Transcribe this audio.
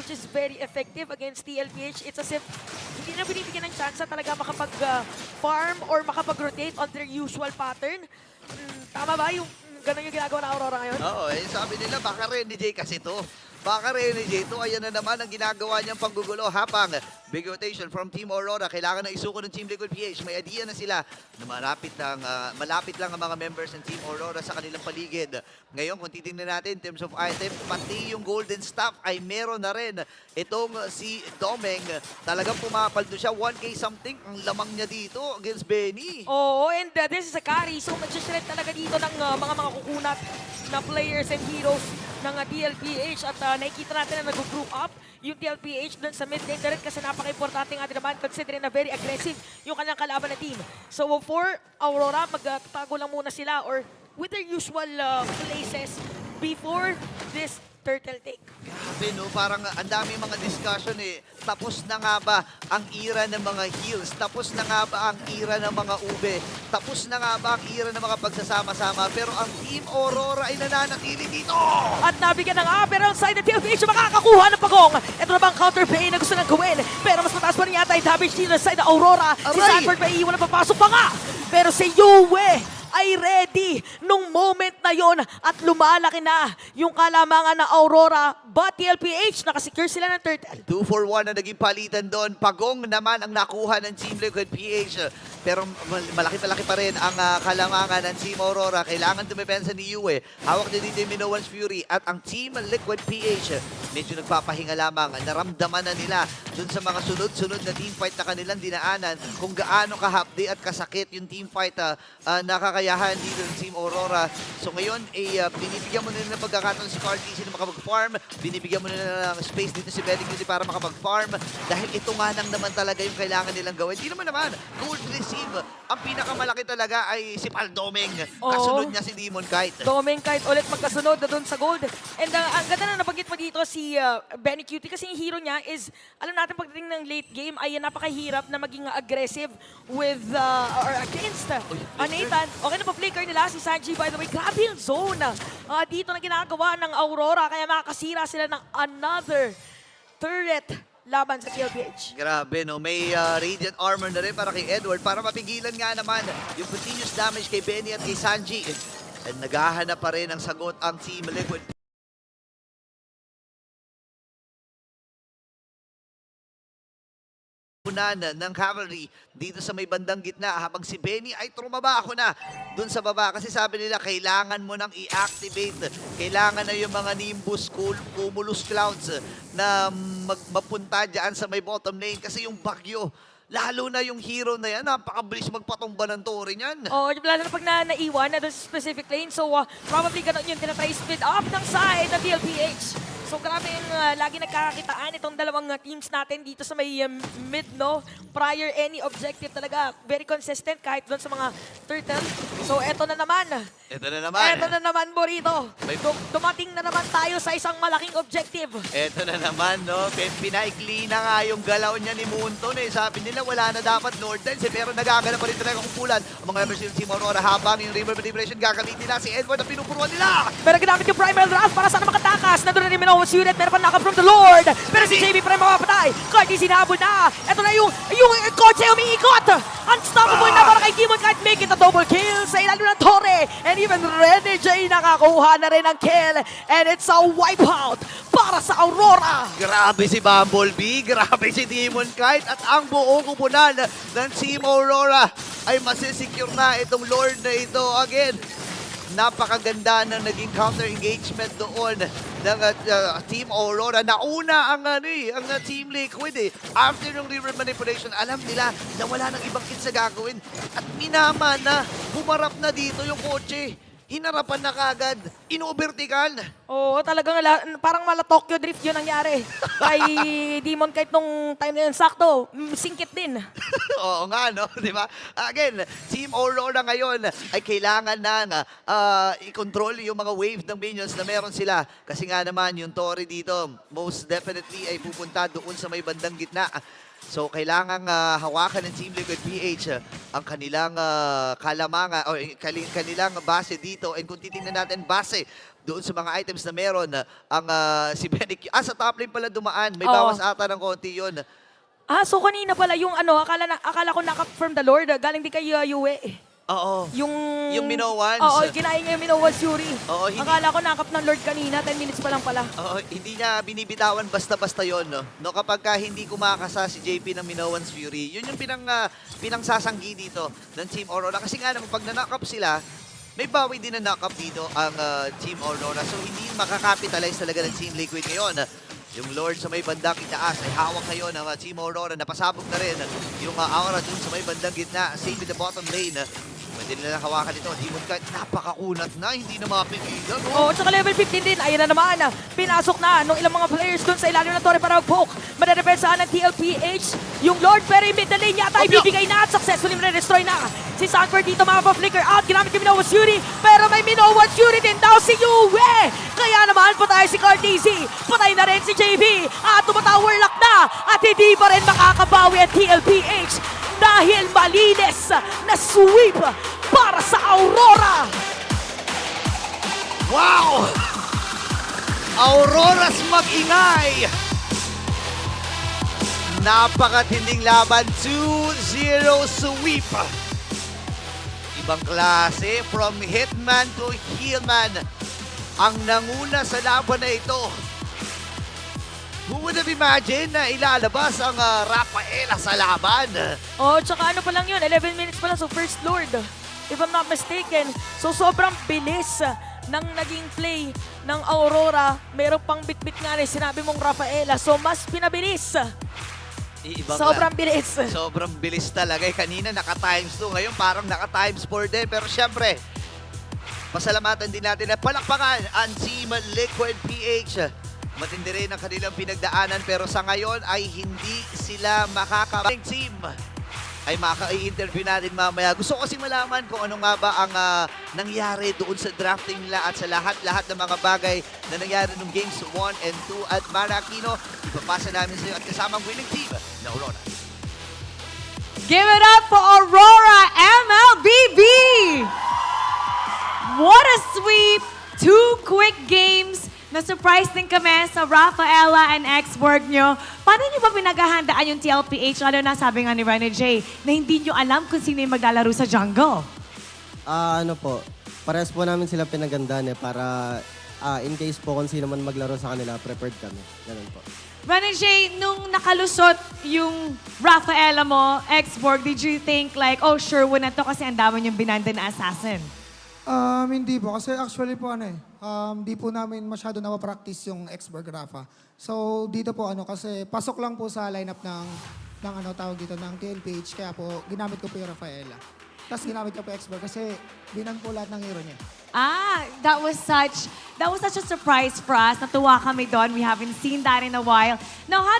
which is very effective against TLPH. It's as if hindi na binibigyan ng chance talaga makapag-farm or makapag-rotate on their usual pattern. Tama ba yung ganun yung ginagawa ng Aurora ngayon? Oo, sabi nila baka Renny J kasi to. Baka Renny J to, ayan na naman ang ginagawa niyang panggugulo. Habang big rotation from Team Aurora, kailangan na isuko ng Team Liquid PH. May idea na sila na malapit lang ang mga members ng Team Aurora sa kanilang paligid. Ngayon, kung titingnan natin in terms of item, pati yung golden staff ay meron na rin. Itong si Domeng, talagang pumapaldo siya. 1K something ang lamang niya dito against Benny. Oo, and this is a carry. So, mag-shred talaga dito ng mga kukunat na players and heroes ng DLPH. At nakikita natin na nag-group up yung DLPH dun sa mid lane na rin kasi napaka-importante nga din naman considering na very aggressive yung kanyang kalaban na team. So, for Aurora, magtatago lang muna sila or with their usual places before this turtle take. Grabe no, parang ang dami mga discussion eh. Tapos na nga ba ang era ng mga heals? Tapos na nga ba ang era ng mga ube? Tapos na nga ba ang era ng mga pagsasama-sama? Pero ang Team Aurora ay nananatili dito! At nabigyan ng pero ang side ng TLPH makakakuha ng pagong. Ito na bang counter play na gusto nang gawin? Pero mas mataas pa rin yata yung damage dito sa side ng Aurora. Si Aray! Sanford pa iiwan na papasok pa nga. Pero si Yue ay ready nung moment na yon at lumalaki na yung kalamangan ng Aurora. But TLPH, nakasecure sila ng turtle. 2 for 1 na naging palitan doon. Pagong naman ang nakuha ng Team Liquid PH. Pero malaki-malaki pa rin ang kalamangan ng Team Aurora. Kailangan dumepensa ni Yue. Hawak din dito yung Minowan's Fury. At ang Team Liquid PH, medyo nagpapahinga lamang. Naramdaman na nila dun sa mga sunod-sunod na teamfight na kanilang dinaanan kung gaano kahapdi at kasakit yung teamfight nakakayahan dito ng Team Aurora. So ngayon, binibigyan mo nila ng pagkakataon si CarTC na makapag-farm. Binibigyan mo nila ng space dito si Benny Cutie para makapag-farm. Dahil ito nga lang naman talaga yung kailangan nilang gawin. Hindi naman, gold receive. Ang pinakamalaki talaga ay si Paldomeng. Kasunod niya si Demon Kite. Domeng kahit ulit magkasunod na doon sa gold. And ang ganda na nabanggit mo dito si Benny Cutie kasi yung hero niya is, alam natin pagdating ng late game ay napakahirap na maging aggressive with or against Nathan. Okay na pa flicker nila si Sanji, by the way. Grabe yung zone dito na ginagawa ng Aurora kaya makakasira sila ng another turret laban sa TLPH. Grabe, no? May Radiant Armor na rin para kay Edward para mapigilan nga naman yung continuous damage kay Benny at kay Sanji. And naghahanap pa rin ang sagot ang Team Liquid. Ng cavalry dito sa may bandang gitna habang si Benny ay trumaba ako na dun sa baba kasi sabi nila kailangan mo nang i-activate, kailangan na yung mga Nimbus, Cumulus Clouds na mapunta dyan sa may bottom lane kasi yung bagyo, lalo na yung hero na yan, napakabilis magpatumba ng tore niyan. Oh, lalo na pag naiwan na doon sa specific lane. So, probably ganun yung tinatry speed up ng side ng TLPH. So, grabe yung lagi nagkakakitaan itong dalawang teams natin dito sa may mid, no? Prior any objective talaga. Very consistent kahit doon sa mga turtle. So, eto na naman. Ito na naman. Eto na naman, Burrito. Dumating na naman tayo sa isang malaking objective. Ito na naman, no? Pinaikli na nga yung galaw niya ni Moonton eh. Sabi nila wala na dapat Lord Dance eh, pero nagaganap pa rin talaga kumpulan. Ang mga members ng Team Aurora habang yung River Manipulation gagamitin nila si Edward na pinupuruan nila. Pero ginamit yung Primal Wrath para sana makatakas. Nandun na rin Minowan's unit. Meron pa nakap from the Lord. Pero si JB pa rin mapapatay. Cardi sinabot na. Ito na yung kotse umiikot. Unstoppable na para kay Demon Knight. Make it a double kill sa ilalim ng Torre. And even Renny J nakakuha na rin ang kill. And it's a wipeout para sa Aurora. Grabe si Bumblebee, grabe si Demon Knight at ang buong kupunan ng Team Aurora ay masisecure na itong Lord na ito. Again, napakaganda ng naging counter engagement doon ng Team Aurora. Nauna ang Team Liquid eh. After yung River Manipulation, alam nila na wala nang ibang hits na gagawin. At minama na, humarap na dito yung kotse. Hinarapan na kagad, ino-vertical. Oo, talagang parang mala Tokyo Drift yun nangyari. Kay Demon kahit nung time na yun, sakto, singkit din. Oo nga, no? Di ba? Again, Team Aurora ngayon ay kailangan na i-control yung mga wave ng minions na meron sila. Kasi nga naman, yung Tori dito, most definitely ay pupunta doon sa may bandang gitna. So, kailangang hawakan ng Team Liquid PH ang kanilang kalamangan o kanilang base dito. And kung titingnan natin, base doon sa mga items na meron ang si Benny. Sa top lane pala dumaan. May Oo. bawas ata ng konti yun. So kanina pala yung akala ko knock up from the Lord. Galing di kay Yue. Oo. Yung Minowans. Oo, kinain niya yung Minowans Yuri. Oo, hindi- Akala ko knock up ng Lord kanina. 10 minutes pa lang pala. Oo, hindi niya binibitawan basta-basta yon, no? No, kapag hindi kumakasa si JP ng Minowan's Fury, yun yung pinangsasanggi dito ng Team Aurora. Kasi nga naman, pag na-knock up sila, may bawi din na knock up dito ang Team Aurora. So, hindi makakapitalize talaga ng Team Liquid ngayon. Yung Lord sa may bandang itaas ay hawak ngayon ng Team Aurora. Napasabog na rin yung Aura dun sa may bandang gitna. Save in the bottom lane. Pwede nila hawakan ito. Demon Knight, napakakunat na. Hindi na mapigilan. Oo, tsaka level 15 din. Ayan na naman. Pinasok na nung ilang mga players dun sa ilalim ng torre para mag-poke. Madadepensahan ng TLPH. Yung Lord, pero yung mid lane yata ibibigay na at successfully na-destroy na. Si Sanford dito flicker out. Ginamit yung Minowan's Fury. Pero may Minowan's Fury din daw si Yue. Kaya naman patay si Cartesi. Patay na rin si JB. At tumatower lock na. At hindi pa rin makakabawi ang TLPH. Dahil malinis na sweep para sa Aurora. Wow! Aurora's mag-ingay! Napakatinding laban, 2-0 sweep. Ibang klase, from hitman to healman. Ang nanguna sa laban na ito. Who would have imagined na ilalabas ang Rafaela sa laban? Oh, tsaka ano pa lang yun, 11 minutes pa lang, so first Lord. If I'm not mistaken. So sobrang bilis ng naging play ng Aurora. Meron pang bit-bit nga rin, sinabi mong Rafaela. So mas pinabilis. Sobrang bilis. Sobrang bilis talaga. Kanina naka-times 2, ngayon parang naka-times 4 din. Pero syempre, pasalamatan din natin at palakpakan ang Team Liquid PH. Matindi rin ang kanilang pinagdaanan pero sa ngayon ay hindi sila makakabang team. Ay i-interview natin mamaya. Gusto ko kasing malaman kung ano nga ba ang nangyari doon sa drafting nila at sa lahat-lahat ng mga bagay na nangyari nung games 1 and 2 at Maracino. Ipapasa namin sa iyo at kasamang winning team na Aurora. Give it up for Aurora MLBB! What a sweep! 2 quick games. Na-surprise din kami sa Rafaela and X-Borg nyo. Paano nyo ba pinaghahandaan yung TLPH? Lalo na sabi nga ni Rene J, na hindi nyo alam kung sino yung maglalaro sa jungle. Ano po, parehas po namin sila pinagandaan para in case po kung sino man maglaro sa kanila, prepared kami. Ganun po. Rene J, nung nakalusot yung Rafaela mo, X-Borg, did you think like, oh, sure, wala to kasi ang dami yung binanda na assassin? Hindi po. Kasi actually po di po namin masyado napapractice yung X-Borg Rafa. So dito po kasi pasok lang po sa lineup ng tawag dito, ng TLPH. Kaya po ginamit ko po yung Rafaela. Tapos ginamit ko po X-Borg kasi binan po lahat ng hero niya. That was such a surprise for us. Natuwa kami doon. We haven't seen that in a while. Now, how